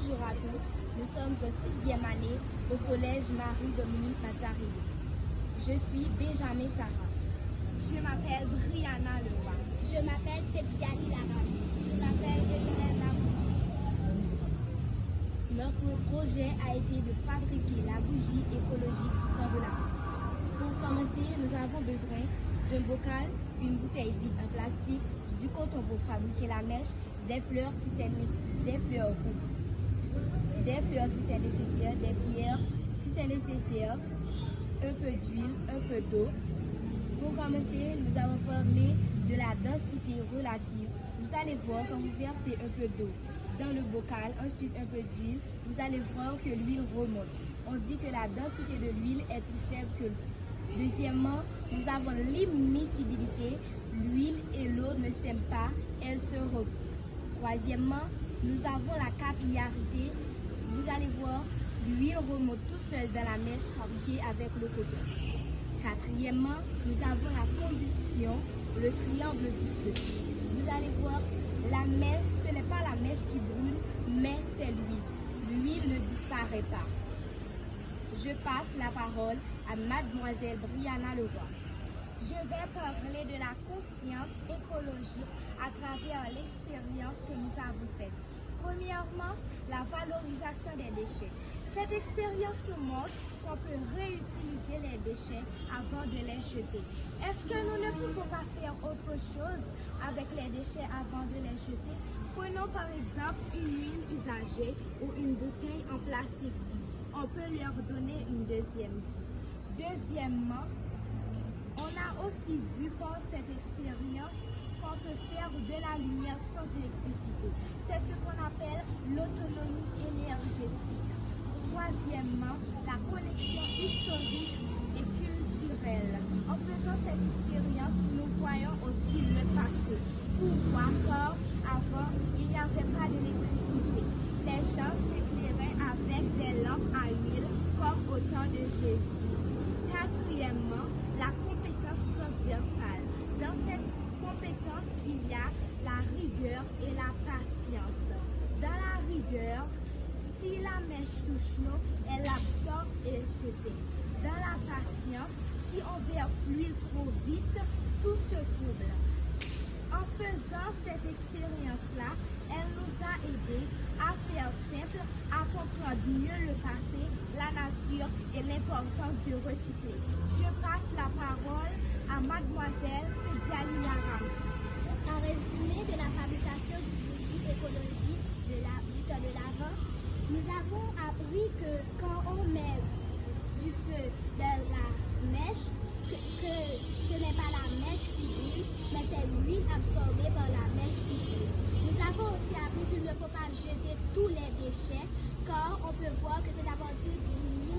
Bonjour à tous, nous sommes en 6e année au collège Marie-Dominique Mazzarelli. Je suis Benjamin Sarah. Je m'appelle Brianna Leroy. Je m'appelle Fetiali Larabi. Je m'appelle Evelyn Babou. Notre projet a été de fabriquer la bougie écologique du temps de la vie. Pour commencer, nous avons besoin d'un bocal, une bouteille vide en plastique, du coton pour fabriquer la mèche, des fleurs si c'est nécessaire, des pierres si c'est nécessaire, un peu d'huile, un peu d'eau. Pour commencer, nous avons parlé de la densité relative. Vous allez voir quand vous versez un peu d'eau dans le bocal, ensuite un peu d'huile, vous allez voir que l'huile remonte. On dit que la densité de l'huile est plus faible que l'eau. Deuxièmement, nous avons l'immiscibilité. L'huile et l'eau ne s'aiment pas, elles se repoussent. Troisièmement, nous avons la capillarité. Vous allez voir, l'huile remonte tout seul dans la mèche fabriquée avec le coton. Quatrièmement, nous avons la combustion, le triangle du feu. Vous allez voir, la mèche, ce n'est pas la mèche qui brûle, mais c'est l'huile. L'huile ne disparaît pas. Je passe la parole à mademoiselle Brianna Leroy. Je vais parler de la conscience écologique à travers l'expérience que nous avons faite. Premièrement, la valorisation des déchets. Cette expérience nous montre qu'on peut réutiliser les déchets avant de les jeter. Est-ce que nous ne pouvons pas faire autre chose avec les déchets avant de les jeter? Prenons par exemple une huile usagée ou une bouteille en plastique. On peut leur donner une deuxième vie. Deuxièmement, on a aussi vu par cette expérience qu'on peut faire de la lumière sans électricité. C'est ce qu'on appelle l'autonomie énergétique. Troisièmement, la connexion historique et culturelle. En faisant cette expérience, nous voyons aussi le passé. Pourquoi? Car avant, il n'y avait pas d'électricité. Les gens s'éclairaient avec des lampes à huile comme au temps de Jésus. Quatrièmement, la compétence transversale. Dans cette compétence, il y a la rigueur et la patience. Dans la rigueur, si la mèche touche l'eau, elle absorbe et s'éteint. Dans la patience, si on verse l'huile trop vite, tout se trouble. En faisant cette expérience-là, elle nous a aidés à faire simple, à comprendre mieux le passé, la nature et l'importance de recycler. Je passe la parole à mademoiselle Fetiali Larabi. En résumé de la fabrication du bougie écologique du temps de l'Avent, nous avons appris que quand on met du feu dans la mèche, que ce n'est pas la mèche qui brûle, mais c'est l'huile absorbée par la mèche qui brûle. Nous avons aussi appris qu'il ne faut pas jeter tous les déchets, car on peut voir que c'est à partir d'une